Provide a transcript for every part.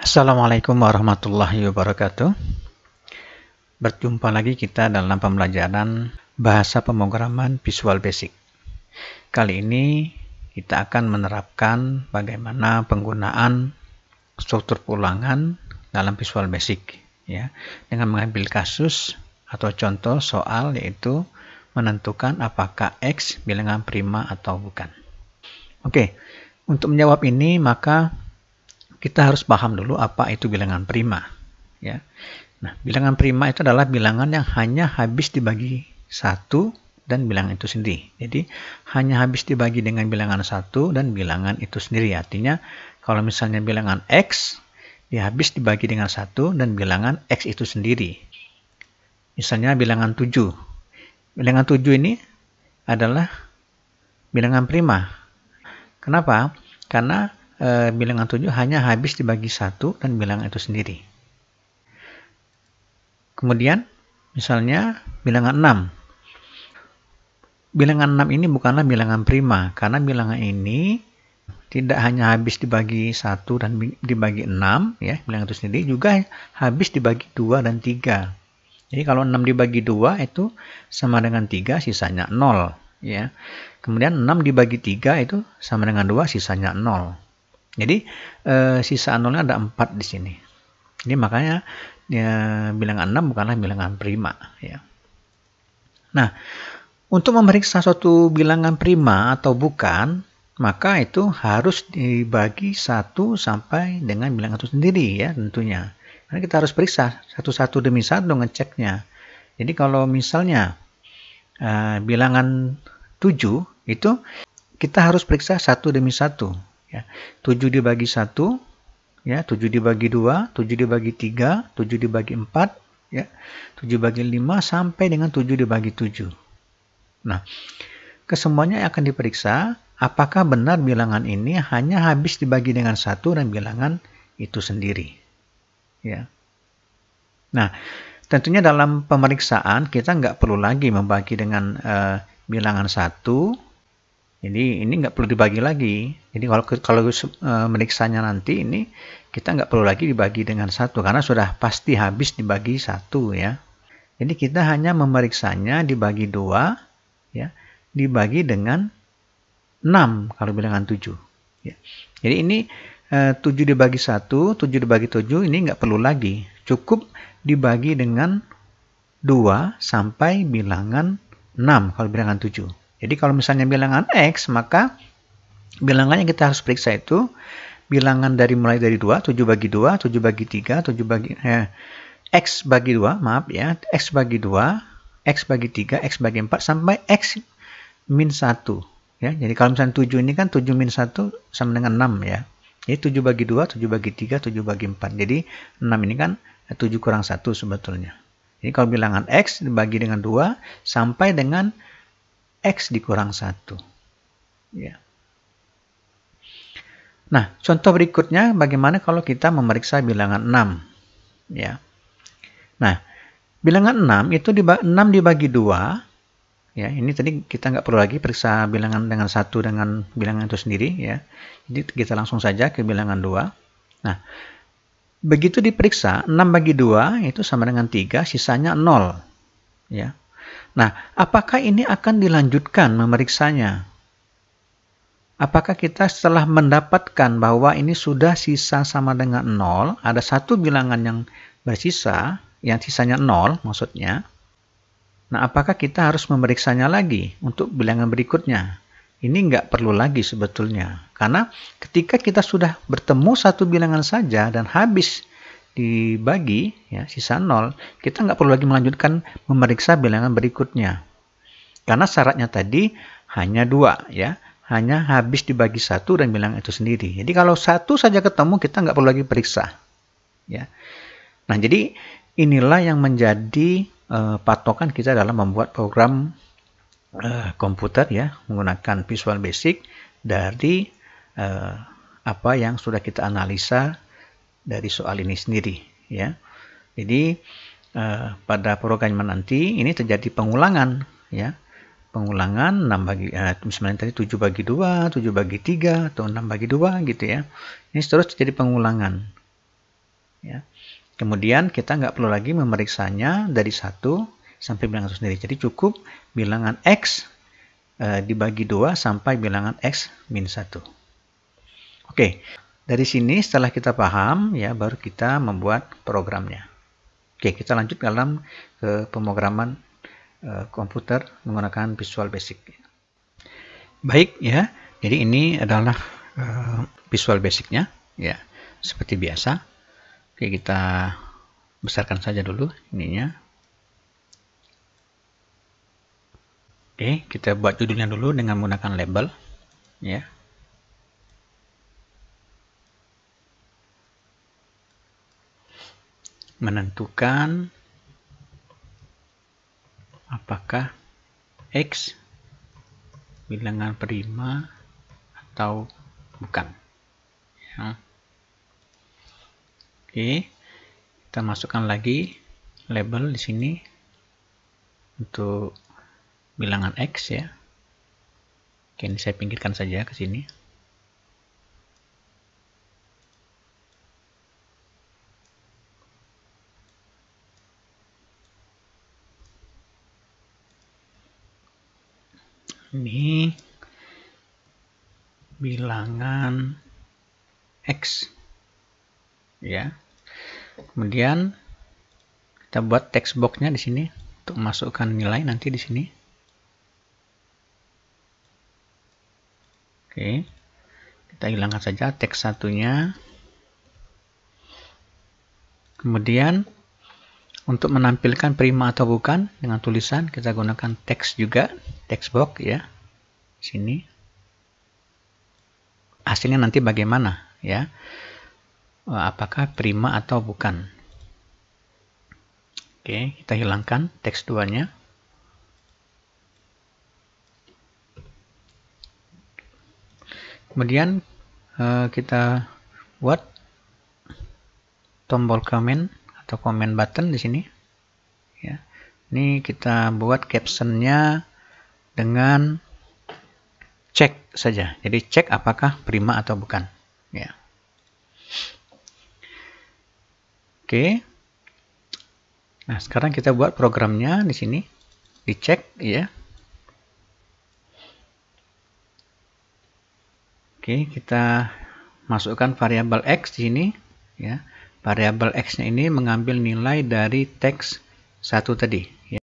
Assalamualaikum warahmatullahi wabarakatuh. Berjumpa lagi kita dalam pembelajaran bahasa pemrograman Visual Basic. Kali ini kita akan menerapkan bagaimana penggunaan struktur ulangan dalam Visual Basic, ya, dengan mengambil kasus atau contoh soal, yaitu menentukan apakah X bilangan prima atau bukan. Oke, untuk menjawab ini maka kita harus paham dulu apa itu bilangan prima, ya. Nah, bilangan prima itu adalah bilangan yang hanya habis dibagi 1 dan bilangan itu sendiri. Jadi, hanya habis dibagi dengan bilangan 1 dan bilangan itu sendiri. Artinya, kalau misalnya bilangan X, dia habis dibagi dengan 1 dan bilangan X itu sendiri. Misalnya bilangan 7. Bilangan 7 ini adalah bilangan prima. Kenapa? Karena bilangan 7 hanya habis dibagi 1 dan bilangan itu sendiri. Kemudian, misalnya bilangan 6. Bilangan 6 ini bukanlah bilangan prima, karena bilangan ini tidak hanya habis dibagi 1 dan dibagi 6, ya, bilangan itu sendiri, juga habis dibagi 2 dan 3. Jadi kalau 6 dibagi 2 itu sama dengan 3, sisanya 0. Ya. Kemudian 6 dibagi 3 itu sama dengan 2, sisanya 0. Jadi sisa 0-nya ada 4 di sini. Jadi makanya bilangan 6 bukanlah bilangan prima. Ya. Nah, untuk memeriksa suatu bilangan prima atau bukan, maka itu harus dibagi 1 sampai dengan bilangan itu sendiri, ya, tentunya. Karena kita harus periksa satu-satu demi satu ngeceknya. Jadi kalau misalnya bilangan 7 itu kita harus periksa 1 demi 1. Ya. 7 dibagi 1, ya, 7 dibagi 2, 7 dibagi 3, 7 dibagi 4, ya, 7 bagi 5 sampai dengan 7 dibagi 7. Nah, kesemuanya akan diperiksa apakah benar bilangan ini hanya habis dibagi dengan 1 dan bilangan itu sendiri. Ya. Nah, tentunya dalam pemeriksaan kita nggak perlu lagi membagi dengan bilangan 1. Jadi ini nggak perlu dibagi lagi. Jadi kalau meriksanya nanti ini kita nggak perlu lagi dibagi dengan 1 karena sudah pasti habis dibagi 1, ya. Jadi kita hanya memeriksanya dibagi 2, ya, dibagi dengan 6 kalau bilangan 7. Ya. Jadi ini 7 dibagi 1, 7 dibagi 7 ini nggak perlu lagi. Cukup dibagi dengan 2 sampai bilangan 6 kalau bilangan 7. Jadi kalau misalnya bilangan X, maka bilangannya kita harus periksa itu bilangan mulai dari 2, 7 bagi 2, 7 bagi 3, 7 bagi X bagi 2, maaf ya, X bagi 2, X bagi 3, X bagi 4 sampai X min 1, ya. Jadi kalau misalnya 7 ini kan 7 min 1 sama dengan 6, ya. Jadi 7 bagi 2, 7 bagi 3, 7 bagi 4. Jadi 6 ini kan 7 kurang 1 sebetulnya. Jadi kalau bilangan X dibagi dengan 2 sampai dengan X dikurang 1. Ya. Nah, contoh berikutnya bagaimana kalau kita memeriksa bilangan 6. Ya. Nah, bilangan 6 itu 6 dibagi 2. Ya, ini tadi kita nggak perlu lagi periksa bilangan dengan 1 dengan bilangan itu sendiri. Ya. Jadi kita langsung saja ke bilangan 2. Nah, begitu diperiksa, 6 bagi 2 itu sama dengan 3, sisanya 0. Ya. Nah, apakah ini akan dilanjutkan memeriksanya? Apakah kita setelah mendapatkan bahwa ini sudah sisa sama dengan 0, ada satu bilangan yang bersisa, yang sisanya 0 maksudnya. Nah, apakah kita harus memeriksanya lagi untuk bilangan berikutnya? Ini nggak perlu lagi sebetulnya. Karena ketika kita sudah bertemu satu bilangan saja dan habis dibagi, ya, sisa 0, kita nggak perlu lagi melanjutkan memeriksa bilangan berikutnya. Karena syaratnya tadi hanya 2, ya, hanya habis dibagi 1 dan bilangan itu sendiri. Jadi kalau 1 saja ketemu, kita nggak perlu lagi periksa. Ya. Nah, jadi inilah yang menjadi patokan kita dalam membuat program komputer, ya, menggunakan Visual Basic dari apa yang sudah kita analisa dari soal ini sendiri, ya. Jadi pada program nanti ini terjadi pengulangan, ya. Pengulangan 6 bagi misalnya tadi 7 bagi 2, 7 bagi 3 atau 6 bagi 2 gitu, ya. Ini terus terjadi pengulangan. Ya. Kemudian kita nggak perlu lagi memeriksanya dari 1 sampai bilangan itu sendiri. Jadi cukup bilangan X dibagi 2 sampai bilangan X min 1. Oke, dari sini setelah kita paham, ya baru kita membuat programnya. Oke, kita lanjut dalam pemrograman komputer menggunakan Visual Basic. Baik ya, jadi ini adalah Visual Basic-nya, ya seperti biasa. Oke, kita besarkan saja dulu ininya. Oke, kita buat judulnya dulu dengan menggunakan label, ya. Menentukan apakah X bilangan prima atau bukan. Ya. Oke, kita masukkan lagi label di sini untuk bilangan X ya. Oke, ini saya pinggirkan saja ke sini. Ini bilangan X ya. Kemudian kita buat text box-nya di sini untuk masukkan nilai nanti di sini. Oke. Kita hilangkan saja teks satunya. Kemudian untuk menampilkan prima atau bukan dengan tulisan kita gunakan teks juga, text box ya. Sini. Hasilnya nanti bagaimana ya? Apakah prima atau bukan? Oke, kita hilangkan teks 2-nya. Kemudian kita buat tombol comment atau comment button di sini. Ya. Ini kita buat captionnya dengan cek saja. Jadi cek apakah prima atau bukan. Ya. Oke. Nah, sekarang kita buat programnya di sini. Dicek ya. Oke, kita masukkan variabel X di sini ya. Variabel X-nya ini mengambil nilai dari teks 1 tadi ya.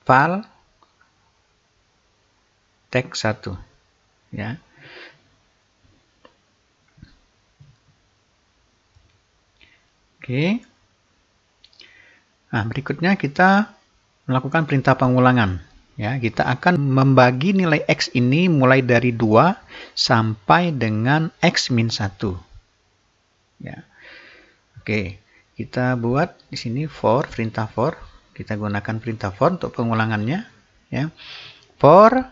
File teks 1 ya. Oke. Nah, berikutnya kita melakukan perintah pengulangan. Ya, kita akan membagi nilai X ini mulai dari 2 sampai dengan X min 1. Ya. Oke, kita buat di sini for, perintah for. Kita gunakan perintah for untuk pengulangannya. Ya. For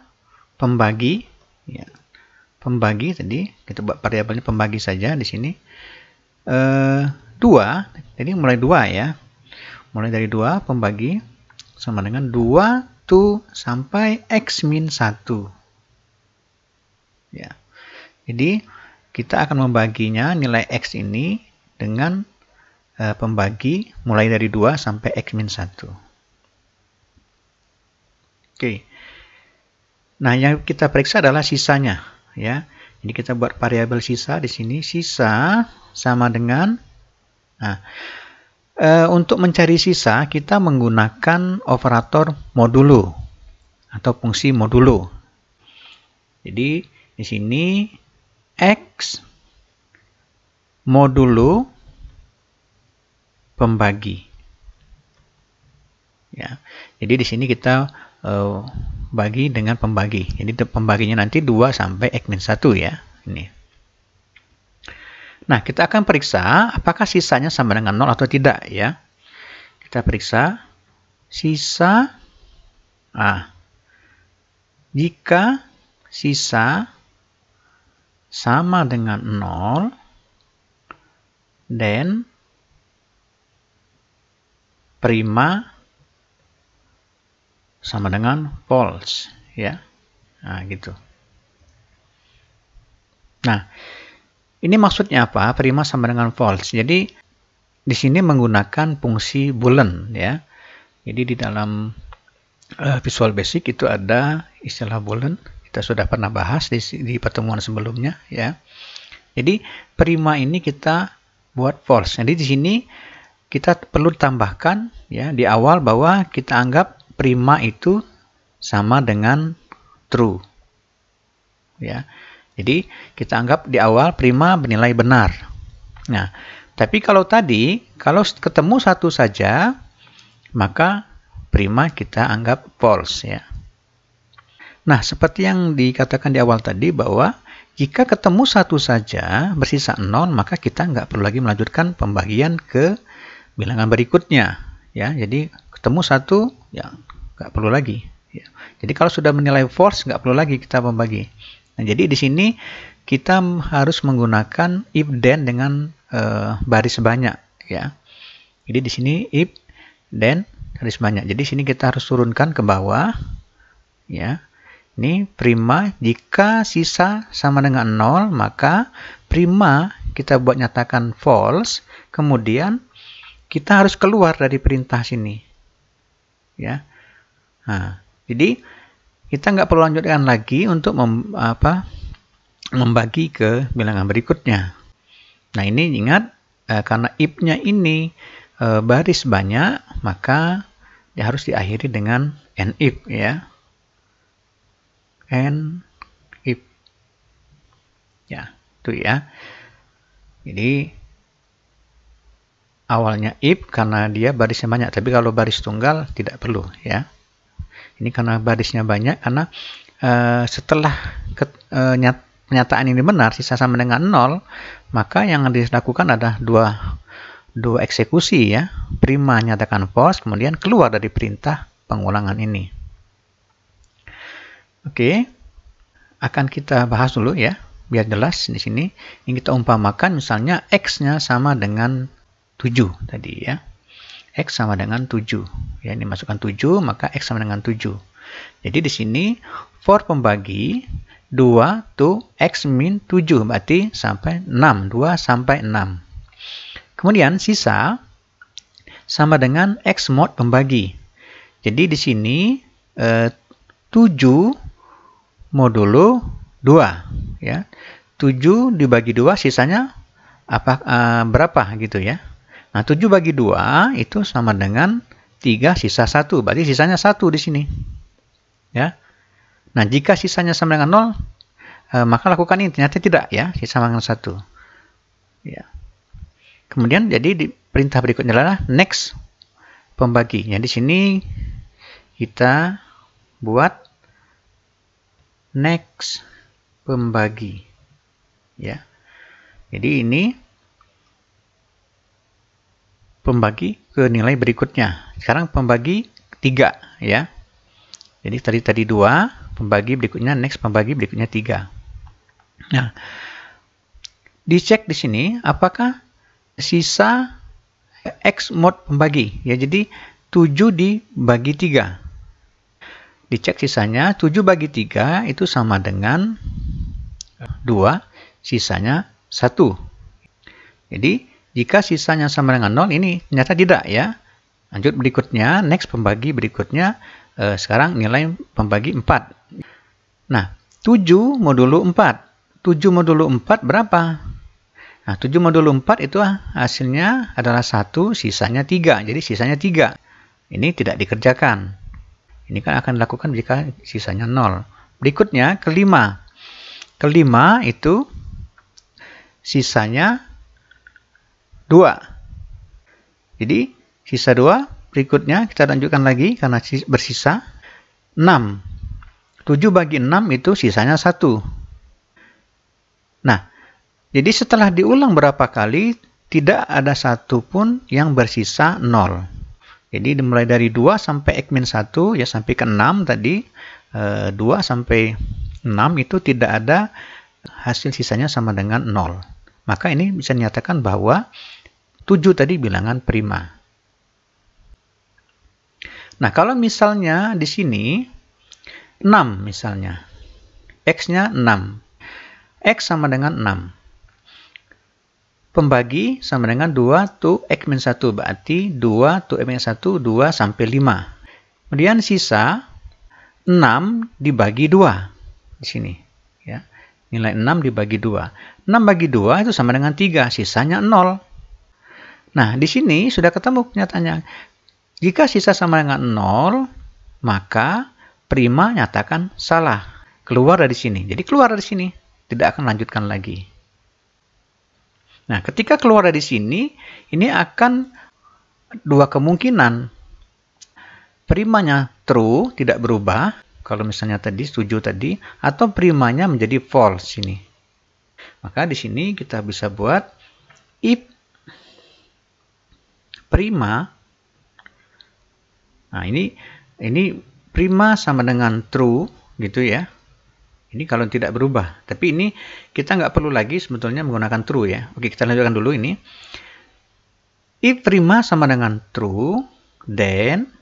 pembagi. Ya. Pembagi tadi, kita buat variabelnya pembagi saja di sini. 2, jadi mulai 2 ya. Mulai dari 2 pembagi sama dengan 2 sampai X min 1. Ya. Jadi kita akan membaginya nilai X ini dengan pembagi mulai dari 2 sampai X min 1. Oke. Nah, yang kita periksa adalah sisanya ya. Jadi kita buat variabel sisa di sini. Sisa sama dengan untuk mencari sisa kita menggunakan operator modulo atau fungsi modulo. Jadi di sini X modulo pembagi. Ya. Jadi di sini kita bagi dengan pembagi. Jadi pembaginya nanti 2 sampai X min 1 ya. Ini. Nah, kita akan periksa apakah sisanya sama dengan 0 atau tidak ya. Kita periksa sisa. Jika sisa sama dengan 0, then prima sama dengan false ya. Nah, gitu. Nah, Ini maksudnya apa? Prima sama dengan false. Jadi di sini menggunakan fungsi boolean ya. Jadi di dalam Visual Basic itu ada istilah boolean. Kita sudah pernah bahas di pertemuan sebelumnya ya. Jadi prima ini kita buat false. Jadi di sini kita perlu tambahkan ya di awal bahwa kita anggap prima itu sama dengan true. Ya. Jadi kita anggap di awal prima bernilai benar. Nah, tapi kalau ketemu satu saja, maka prima kita anggap false ya. Nah, seperti yang dikatakan di awal tadi bahwa jika ketemu satu saja bersisa 0, maka kita nggak perlu lagi melanjutkan pembagian ke bilangan berikutnya ya. Jadi ketemu satu ya nggak perlu lagi ya. Jadi kalau sudah menilai false nggak perlu lagi kita membagi. Nah, jadi di sini kita harus menggunakan if then dengan baris banyak ya. Jadi di sini if then baris banyak. Jadi di sini kita harus turunkan ke bawah ya. Ini prima jika sisa sama dengan 0, maka prima kita buat nyatakan false, kemudian kita harus keluar dari perintah sini ya. Nah, jadi kita nggak perlu lanjutkan lagi untuk membagi ke bilangan berikutnya. Nah, ini ingat karena if-nya ini baris banyak, maka dia harus diakhiri dengan and if ya. And if. Ya, itu ya. Jadi awalnya if karena dia barisnya banyak, tapi kalau baris tunggal tidak perlu ya. Ini karena barisnya banyak, karena setelah pernyataan ini benar, sisa sama dengan 0, maka yang dilakukan adalah dua eksekusi ya. Prima nyatakan false, kemudian keluar dari perintah pengulangan ini. Oke, akan kita bahas dulu ya, biar jelas di sini. Ini kita umpamakan misalnya x-nya sama dengan 7 tadi ya. X sama dengan 7. Ya, ini masukkan 7, maka X sama dengan 7. Jadi di sini for pembagi 2 to X min 7, berarti sampai 6. 2 sampai 6. Kemudian sisa sama dengan X mod pembagi. Jadi di sini 7 modulo 2. Ya. 7 dibagi 2, sisanya berapa gitu ya. Nah, 7 bagi 2 itu sama dengan 3 sisa 1. Berarti sisanya 1 di sini. Ya. Nah, jika sisanya sama dengan 0, maka lakukan ini. Ternyata tidak ya, sisa sama dengan 1. Ya. Kemudian jadi di perintah berikutnya adalah next pembagi. Jadi di sini kita buat next pembagi. Ya. Jadi ini pembagi ke nilai berikutnya. Sekarang pembagi 3 ya. Jadi tadi 2, pembagi berikutnya next, pembagi berikutnya 3. Nah, dicek di sini apakah sisa X mod pembagi ya. Jadi 7 dibagi 3. Dicek sisanya 7 bagi 3 itu sama dengan 2, sisanya 1. Jadi jika sisanya sama dengan 0, ini ternyata tidak ya. Lanjut berikutnya, next pembagi berikutnya, sekarang nilai pembagi 4. Nah, 7 modulo 4. 7 modulo 4 berapa? Nah, 7 modulo 4 itu hasilnya adalah 1, sisanya 3. Jadi sisanya 3. Ini tidak dikerjakan. Ini kan akan dilakukan jika sisanya 0. Berikutnya, kelima. Kelima itu sisanya 2. Jadi sisa 2, berikutnya kita lanjutkan lagi karena bersisa 6. 7 bagi 6 itu sisanya 1. Nah, jadi setelah diulang berapa kali, tidak ada satu pun yang bersisa 0. Jadi dimulai dari 2 sampai X min 1, ya sampai ke 6 tadi, 2 sampai 6 itu tidak ada hasil sisanya sama dengan 0. Maka ini bisa dinyatakan bahwa 7 tadi bilangan prima. Nah, kalau misalnya di sini 6 misalnya. X-nya 6. X sama dengan 6. pembagi sama dengan 2 to X-1, berarti 2 to X-1, 2 sampai 5. Kemudian sisa 6 dibagi 2 di sini. Ya. Nilai 6 dibagi 2. 6 bagi 2 itu sama dengan 3, sisanya 0. Nah, di sini sudah ketemu kenyataannya. Jika sisa sama dengan 0, maka prima nyatakan salah. Keluar dari sini. Jadi keluar dari sini. Tidak akan lanjutkan lagi. Nah, ketika keluar dari sini, ini akan dua kemungkinan. Primanya true, tidak berubah. Kalau misalnya tadi, setuju tadi. Atau primanya menjadi false ini. Maka di sini kita bisa buat if prima. Nah, ini prima sama dengan true, gitu ya. Ini kalau tidak berubah. Tapi ini kita nggak perlu lagi sebetulnya menggunakan true ya. Oke, kita lanjutkan dulu ini. If prima sama dengan true, then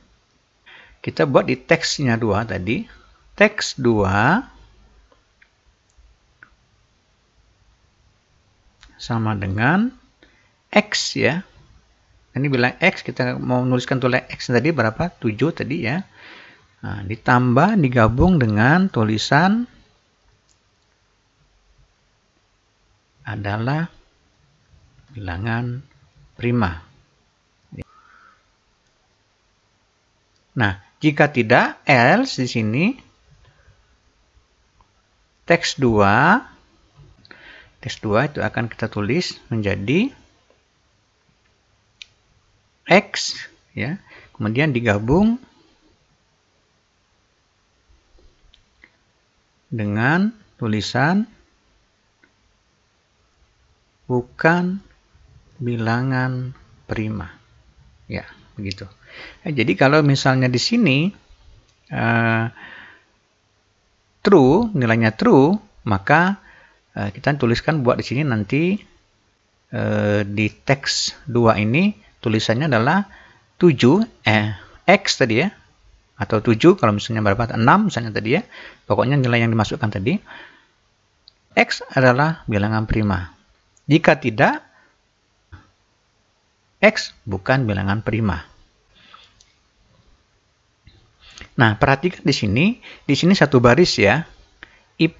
kita buat di teksnya 2 tadi. Teks 2 sama dengan X ya. Ini bilang X, kita mau menuliskan tulisan X tadi berapa? 7 tadi ya. Nah, ditambah, digabung dengan tulisan adalah bilangan prima. Nah, jika tidak, else di sini teks 2 itu akan kita tulis menjadi X ya. Kemudian digabung dengan tulisan bukan bilangan prima. Ya, begitu. Jadi kalau misalnya di sini true, nilainya true, maka kita tuliskan buat di sini nanti di teks 2 ini tulisannya adalah 7 X tadi ya, atau 7 kalau misalnya berapa, 6 misalnya tadi ya. Pokoknya nilai yang dimasukkan tadi X adalah bilangan prima. Jika tidak, X bukan bilangan prima. Nah, perhatikan di sini satu baris ya. If,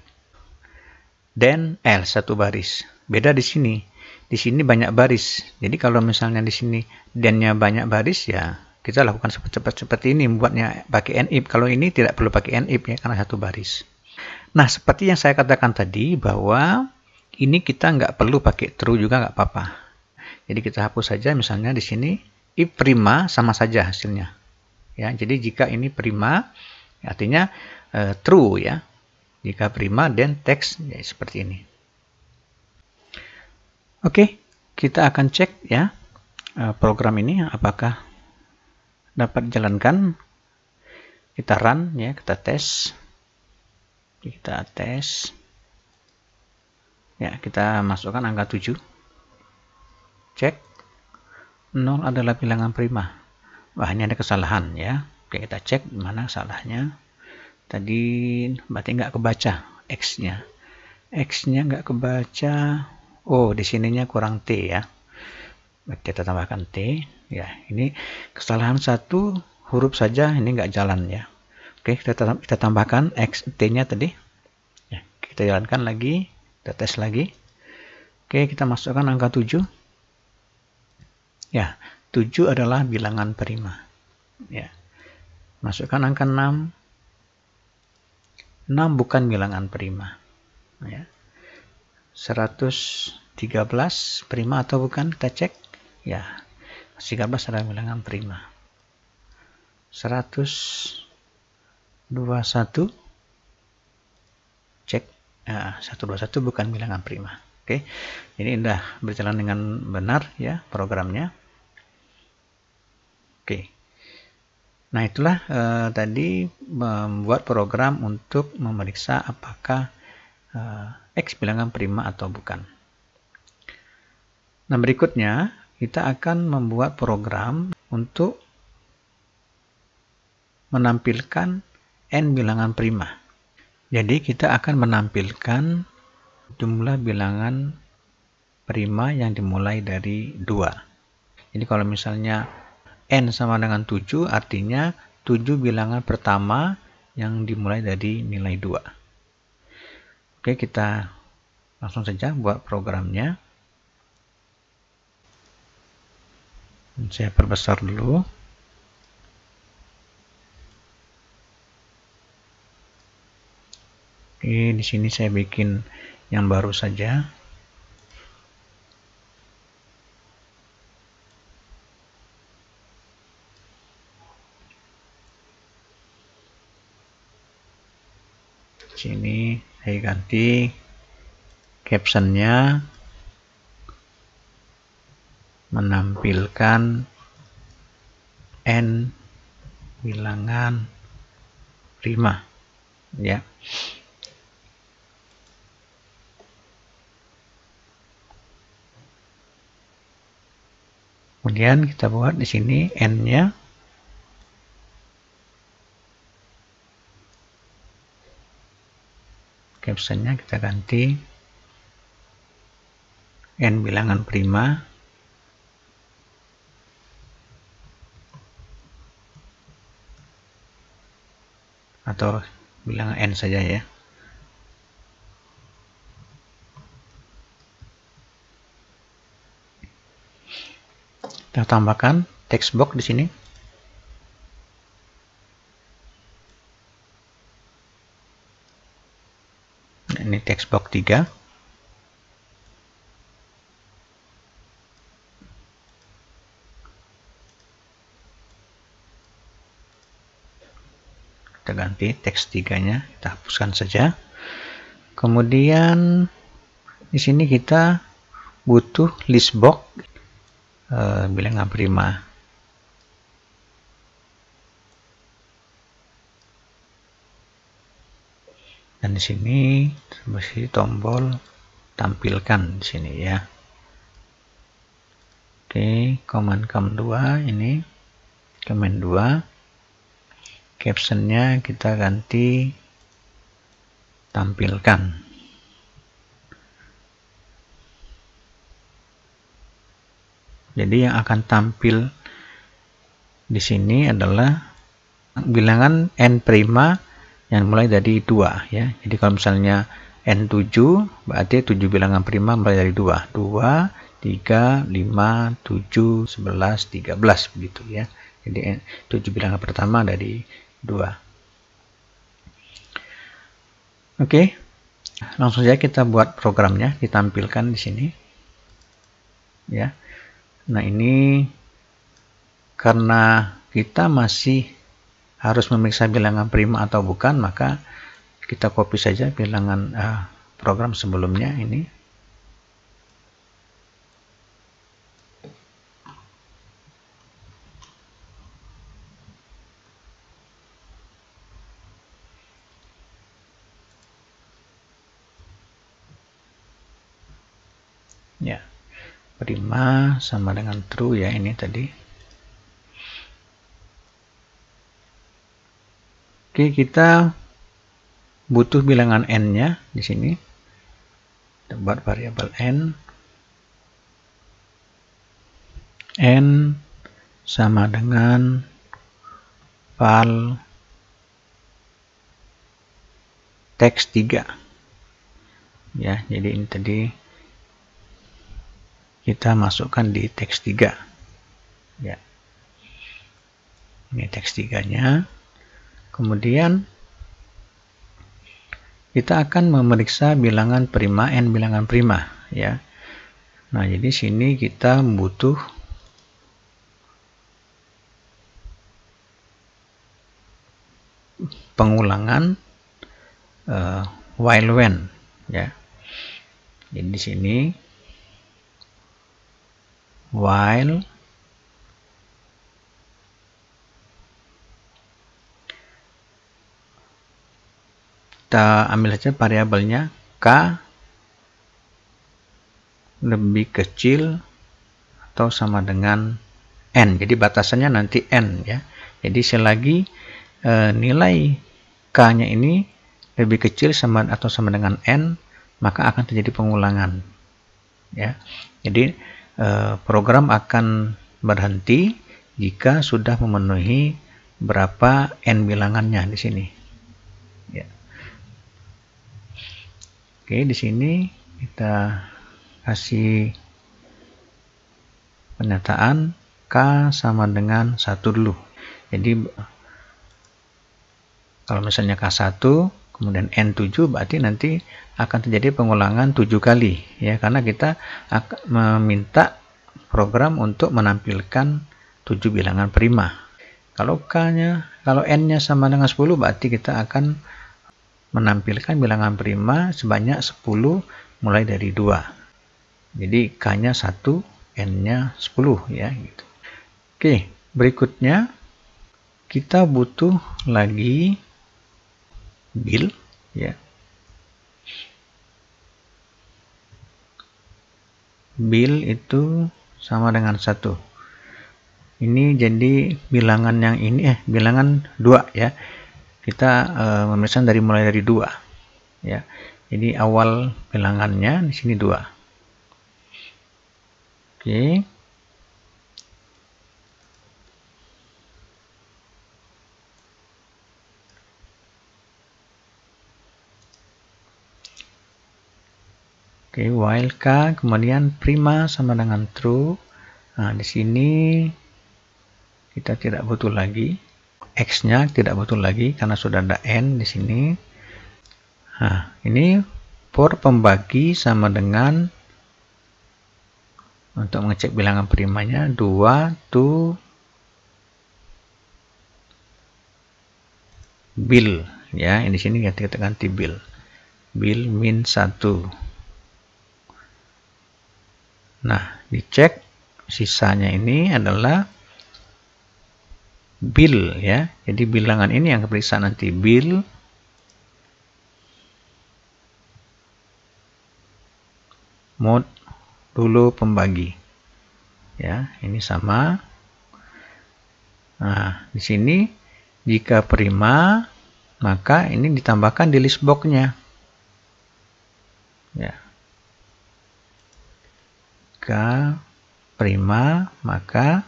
then, else satu baris. Beda di sini. Di sini banyak baris. Jadi kalau misalnya di sini then-nya banyak baris ya, kita lakukan seperti ini, membuatnya pakai and if. Kalau ini tidak perlu pakai and if ya, karena satu baris. Nah, seperti yang saya katakan tadi bahwa ini kita nggak perlu pakai true juga nggak apa-apa. Jadi kita hapus saja misalnya di sini if prima sama saja hasilnya. Ya, jadi jika ini prima artinya true ya. Jika prima then text ya, seperti ini. Oke, kita akan cek ya program ini apakah dapat dijalankan. Kita run ya, kita tes. Ya, kita masukkan angka 7. Cek. 0 adalah bilangan prima. Wah, ini ada kesalahan ya. Oke, kita cek mana salahnya. Tadi berarti nggak kebaca X-nya. X-nya nggak kebaca. Oh, di sininya kurang T ya. Kita tambahkan T. Ya, ini kesalahan satu huruf saja, ini nggak jalan ya. Oke, kita tambahkan X, T-nya tadi. Ya, kita jalankan lagi. Kita tes lagi. Oke, kita masukkan angka 7. Ya, 7 adalah bilangan prima. Ya. Masukkan angka 6. 6 bukan bilangan prima. Ya. 113 prima atau bukan? Kita cek. Ya. 13 adalah bilangan prima. 121 cek. Ya, 121 bukan bilangan prima. Oke. Ini sudah berjalan dengan benar ya programnya. Oke. Nah, itulah tadi membuat program untuk memeriksa apakah X bilangan prima atau bukan. Nah, berikutnya kita akan membuat program untuk menampilkan N bilangan prima. Jadi kita akan menampilkan jumlah bilangan prima yang dimulai dari 2. Jadi kalau misalnya n sama dengan 7, artinya 7 bilangan pertama yang dimulai dari nilai 2. Oke, kita langsung saja buat programnya. Saya perbesar dulu. Oke, di sini saya bikin yang baru saja. Sini saya ganti captionnya menampilkan n bilangan prima, ya. Kemudian kita buat di sini n-nya captionnya kita ganti n bilangan prima atau bilangan n saja, ya. Kita tambahkan text box di sini. Ini text box 3. Kita ganti teks 3-nya, kita hapuskan saja. Kemudian di sini kita butuh list box bilangan prima. Dan di sini masih tombol tampilkan di sini, ya. Oke, command 2 ini command 2. Captionnya kita ganti tampilkan. Jadi yang akan tampil di sini adalah bilangan n prima yang mulai dari 2, ya. Jadi kalau misalnya n7 berarti 7 bilangan prima mulai dari 2. 2, 3, 5, 7, 11, 13 begitu, ya. Jadi 7 bilangan pertama dari 2. Oke. Langsung saja kita buat programnya, ditampilkan di sini. Ya. Nah, ini karena kita masih harus memeriksa bilangan prima atau bukan, maka kita copy saja bilangan program sebelumnya ini. Ya, prima sama dengan true, ya, ini tadi. Oke, kita butuh bilangan n-nya di sini. Kita buat variabel n sama dengan val teks 3. Ya, jadi ini tadi kita masukkan di teks 3. Ya. Ini teks 3-nya. Kemudian kita akan memeriksa bilangan prima, n bilangan prima, ya. Nah, jadi sini kita butuh pengulangan while when, ya. Jadi di sini while kita ambil saja variabelnya k lebih kecil atau sama dengan n. Jadi batasannya nanti n, ya. Jadi selagi nilai k-nya ini lebih kecil sama atau sama dengan n, maka akan terjadi pengulangan. ya. Jadi program akan berhenti jika sudah memenuhi berapa n bilangannya di sini. Ya. Oke, di sini kita kasih pernyataan K sama dengan 1 dulu. Jadi kalau misalnya K1 kemudian N7 berarti nanti akan terjadi pengulangan 7 kali ya, karena kita akan meminta program untuk menampilkan 7 bilangan prima. Kalau N-nya sama dengan 10 berarti kita akan menampilkan bilangan prima sebanyak 10 mulai dari 2. Jadi K-nya 1, N-nya 10 ya gitu. Oke, berikutnya kita butuh lagi bil ya. Bil itu sama dengan 1. Ini jadi bilangan yang ini bilangan 2 ya. Kita memesan mulai dari 2 ya. Jadi awal bilangannya di sini 2. Oke. Oke, while K kemudian prima sama dengan true. Nah, di sini kita tidak butuh lagi. X-nya tidak butuh lagi karena sudah ada N di sini. Nah, ini for pembagi sama dengan untuk mengecek bilangan primanya 2 to bil ya. Di sini kita ganti bil. Bil min 1. Nah, dicek sisanya ini adalah bil ya. Jadi bilangan ini yang keperiksa nanti bil mode dulu pembagi. Ya, ini sama. Nah, di sini jika prima maka ini ditambahkan di list box-nya. Ya. Jika prima maka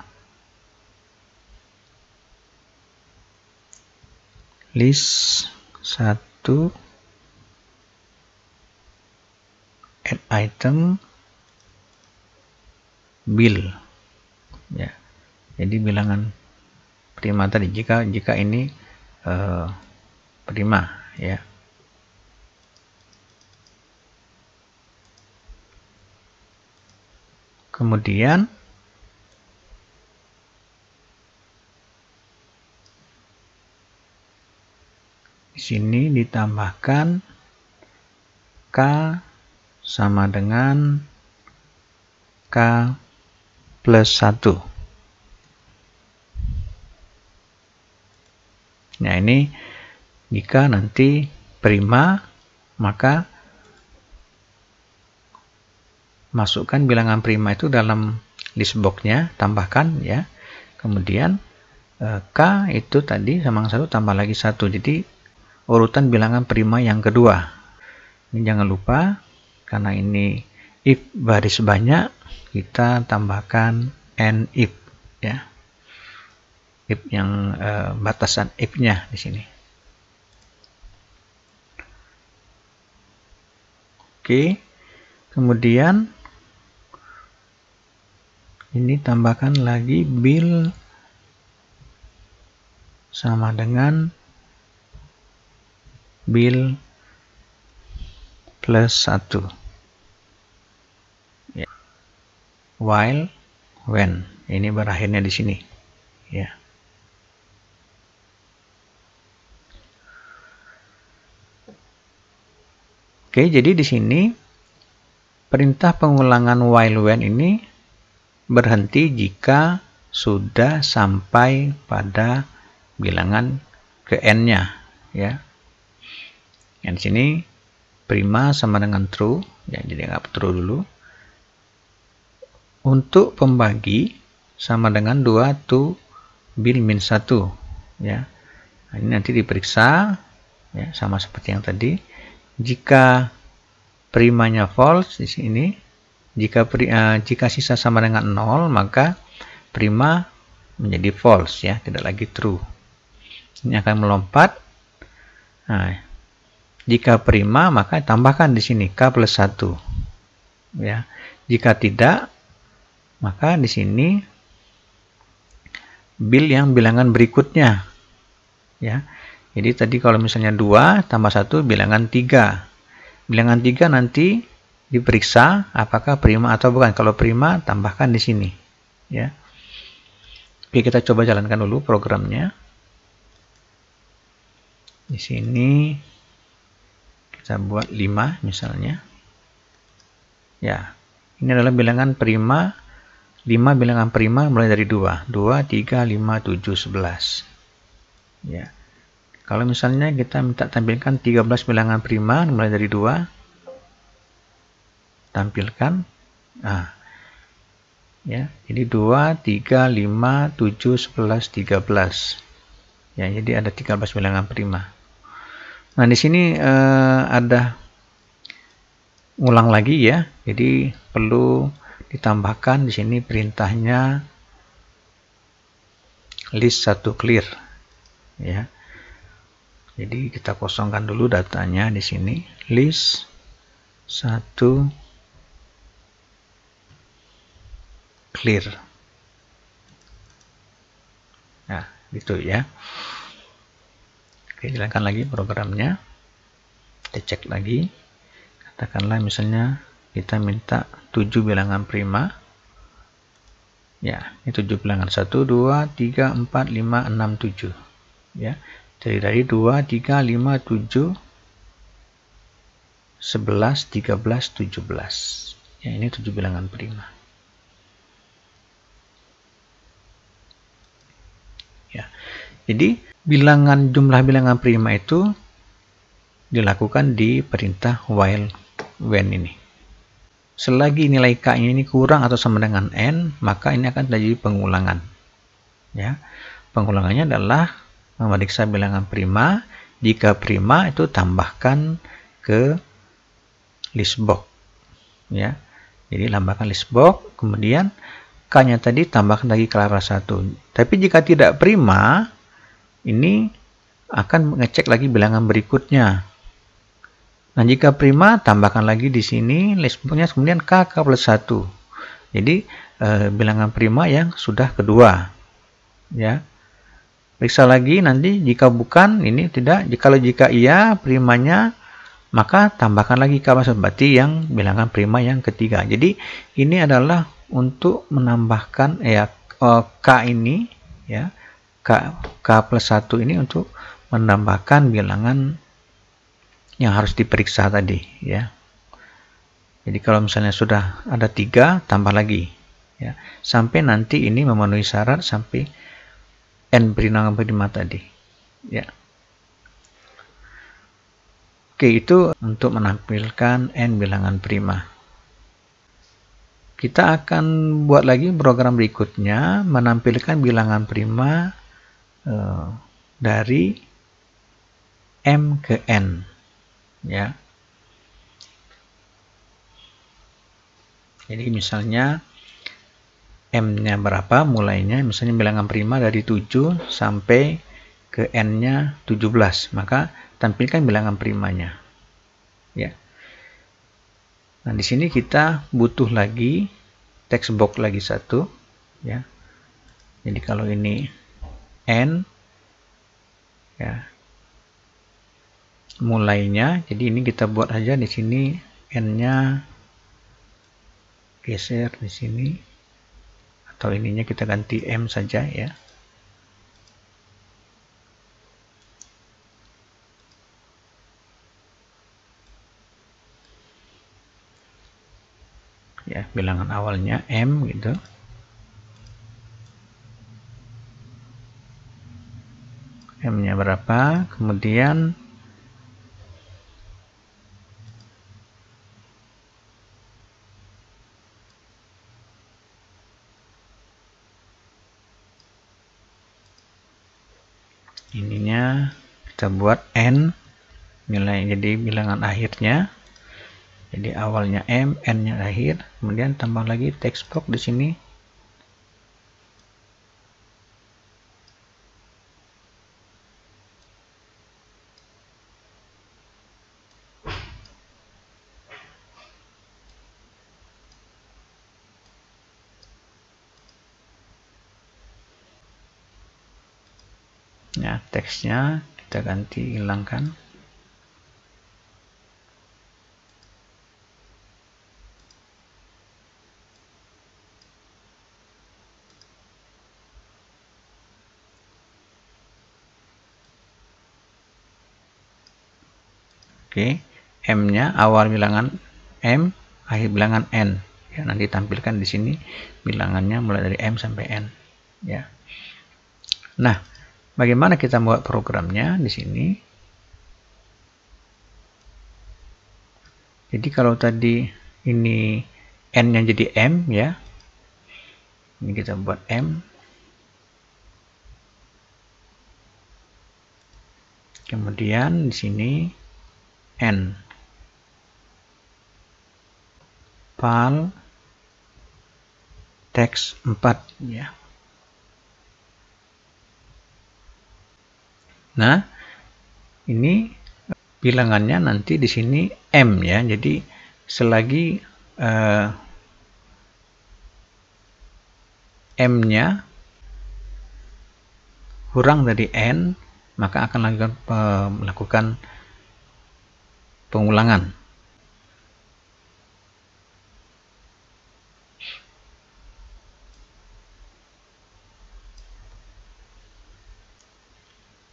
list 1 add item bil ya. Jadi bilangan prima tadi jika ini prima ya. Kemudian di sini ditambahkan K sama dengan K plus 1. Nah, ini jika nanti prima maka masukkan bilangan prima itu dalam list box-nya, tambahkan ya. Kemudian K itu tadi sama dengan 1 tambah lagi 1. Jadi urutan bilangan prima yang kedua. Ini jangan lupa karena ini if baris banyak, kita tambahkan and if ya. If yang batasan if-nya di sini. Oke. Kemudian ini tambahkan lagi bil sama dengan bil plus 1 ya. While when ini berakhirnya di sini ya. Oke, jadi di sini perintah pengulangan while when ini berhenti jika sudah sampai pada bilangan ke n-nya ya. Yang di sini prima sama dengan true ya, jadi anggap true dulu. Untuk pembagi sama dengan 2 to bil min 1 ya. Nah, ini nanti diperiksa ya, sama seperti yang tadi. Jika primanya false di sini Jika sisa sama dengan 0, maka prima menjadi false ya, tidak lagi true. Ini akan melompat. Nah, jika prima maka tambahkan di sini k plus 1. Ya. Jika tidak, maka di sini yang bilangan berikutnya. Ya. Jadi tadi kalau misalnya 2 tambah 1 bilangan 3. Bilangan 3 nanti diperiksa apakah prima atau bukan. Kalau prima, tambahkan di sini. Ya. Oke, kita coba jalankan dulu programnya. Di sini kita buat 5 misalnya. Ya, ini adalah bilangan prima. 5 bilangan prima mulai dari 2. 2, 3, 5, 7, 11. Ya. Kalau misalnya kita minta tampilkan 13 bilangan prima mulai dari 2. Tampilkan. Nah, ya, jadi 2, 3, 5, 7, 11, 13. Ya, jadi ada 13 bilangan prima. Nah, di sini ada ulang lagi ya. Jadi perlu ditambahkan di sini perintahnya list 1 clear ya. Jadi kita kosongkan dulu datanya di sini, list 1 clear. Nah, gitu ya. Oke, jalankan lagi programnya. Kita cek lagi. Katakanlah misalnya kita minta 7 bilangan prima. Ya, ini 7 bilangan. 1, 2, 3, 4, 5, 6, 7. Ya, jadi dari 2, 3, 5, 7, 11, 13, 17. Ya, ini 7 bilangan prima. Ya, jadi jumlah bilangan prima itu dilakukan di perintah while when ini. Selagi nilai k ini kurang atau sama dengan n, maka ini akan terjadi pengulangan. Ya, pengulangannya adalah memeriksa bilangan prima. Jika prima itu tambahkan ke list box. Ya, jadi tambahkan list box, kemudian k-nya tadi tambahkan lagi ke level 1. Tapi jika tidak prima, ini akan mengecek lagi bilangan berikutnya. Nah, jika prima, tambahkan lagi di sini list box-nya, kemudian k plus 1. Jadi, bilangan prima yang sudah kedua. Ya. Periksa lagi nanti, jika bukan, ini tidak. Jika iya, primanya, maka tambahkan lagi k plus 1. Berarti yang bilangan prima yang ketiga. Jadi, ini adalah untuk menambahkan k ini, ya, k plus 1 ini untuk menambahkan bilangan yang harus diperiksa tadi ya. Jadi kalau misalnya sudah ada 3, tambah lagi ya, sampai nanti ini memenuhi syarat sampai n bilangan prima tadi ya. Oke, itu untuk menampilkan n bilangan prima. Kita akan buat lagi program berikutnya menampilkan bilangan prima dari m ke n ya. Jadi misalnya m-nya berapa mulainya, misalnya bilangan prima dari 7 sampai ke n-nya 17, maka tampilkan bilangan primanya ya. Nah, di sini kita butuh lagi text box lagi satu ya. Jadi kalau ini n ya, mulainya, jadi ini kita buat aja di sini n-nya geser di sini, atau ininya kita ganti m saja ya. Ya, bilangan awalnya m gitu. M-nya berapa, kemudian ininya kita buat n, nilai jadi bilangan akhirnya. Jadi awalnya M, N-nya akhir, kemudian tambah lagi text box di sini. Ya, teksnya kita ganti, hilangkan. Oke, M-nya awal bilangan M, akhir bilangan N. Ya, nanti tampilkan di sini bilangannya mulai dari M sampai N. Ya. Nah, bagaimana kita buat programnya di sini? Jadi kalau tadi ini N-nya jadi M, ya. Ini kita buat M. Kemudian di sini N. File teks 4, ya. Nah, ini bilangannya nanti di sini M, ya. Jadi selagi M-nya kurang dari N, maka akan melakukan pengulangan.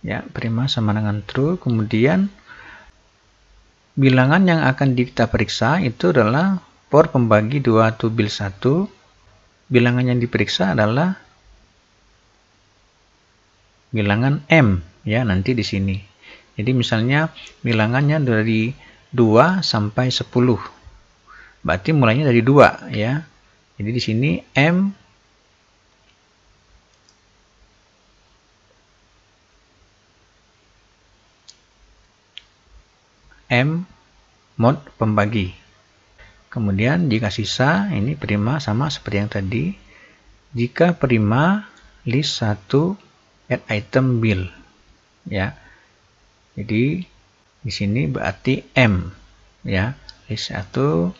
Ya, prima sama dengan true. Kemudian bilangan yang akan kita periksa itu adalah for pembagi 2 tubil 1. Bilangan yang diperiksa adalah bilangan M, ya, nanti di sini. Jadi misalnya bilangannya dari 2 sampai 10. Berarti mulainya dari 2, ya. Jadi di sini M mod pembagi. Kemudian jika sisa, ini prima sama seperti yang tadi. Jika prima, list 1 add item bill, ya. Jadi di sini berarti M, ya. List 1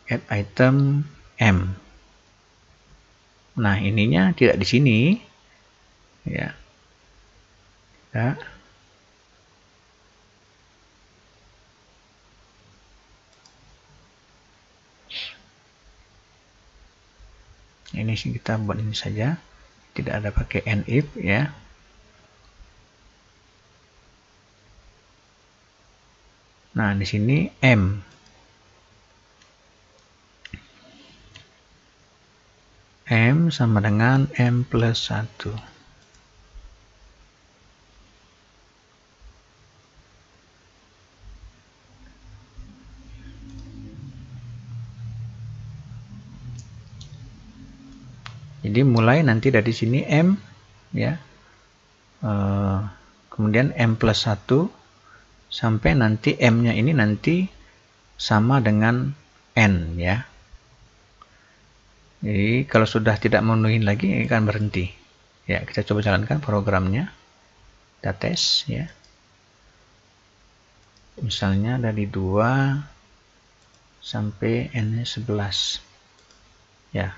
add item M. Nah, ininya tidak di sini, ya. Ini sih kita buat ini saja, tidak ada pakai and if, ya. Nah, di sini M. M sama dengan M plus 1. Jadi mulai nanti dari sini M, ya. Kemudian M plus 1 sampai nanti M-nya ini nanti sama dengan N, ya. Jadi kalau sudah tidak memenuhi lagi, ini akan berhenti. Ya, kita coba jalankan programnya. Kita tes, ya. Misalnya dari 2 sampai N 11. Ya.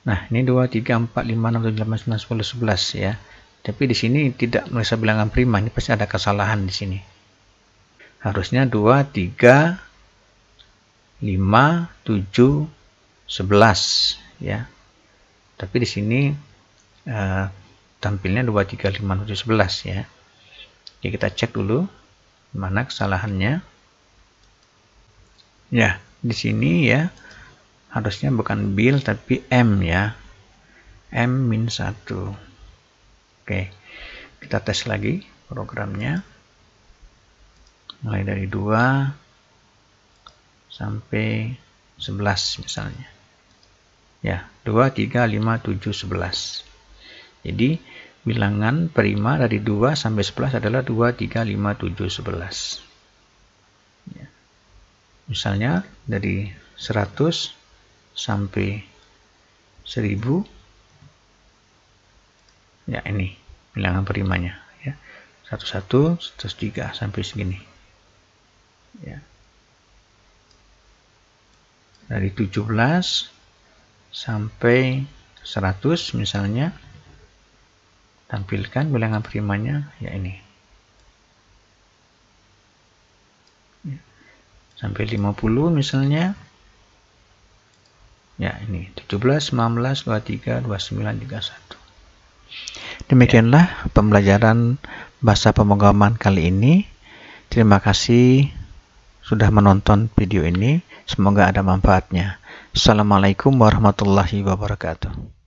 Nah, ini 2, 3, 4, 5, 6, 7, 8, 9, 10, 11, ya. Tapi di sini tidak bisa bilangan prima, ini pasti ada kesalahan di sini. Harusnya 2, 3, 5, 7, 11, ya. Tapi di sini tampilnya 2, 3, 5, 7, 11, ya. Jadi kita cek dulu mana kesalahannya. Ya, di sini, ya. Harusnya bukan bill tapi M, ya. M-1. Oke. Kita tes lagi programnya. Mulai dari 2 sampai 11 misalnya. Ya, 2, 3, 5, 7, 11. Jadi bilangan prima dari 2 sampai 11 adalah 2, 3, 5, 7, 11. Ya. Misalnya dari 100 sampai 1000, ya ini bilangan primanya ya. 11, terus 3 sampai segini. Ya. Dari 17 sampai 100 misalnya, tampilkan bilangan primanya ya ini. Ya. Sampai 50 misalnya, ya ini 17, 19, 23, 29, 31. Demikianlah pembelajaran bahasa pemrograman kali ini. Terima kasih sudah menonton video ini. Semoga ada manfaatnya. Assalamualaikum warahmatullahi wabarakatuh.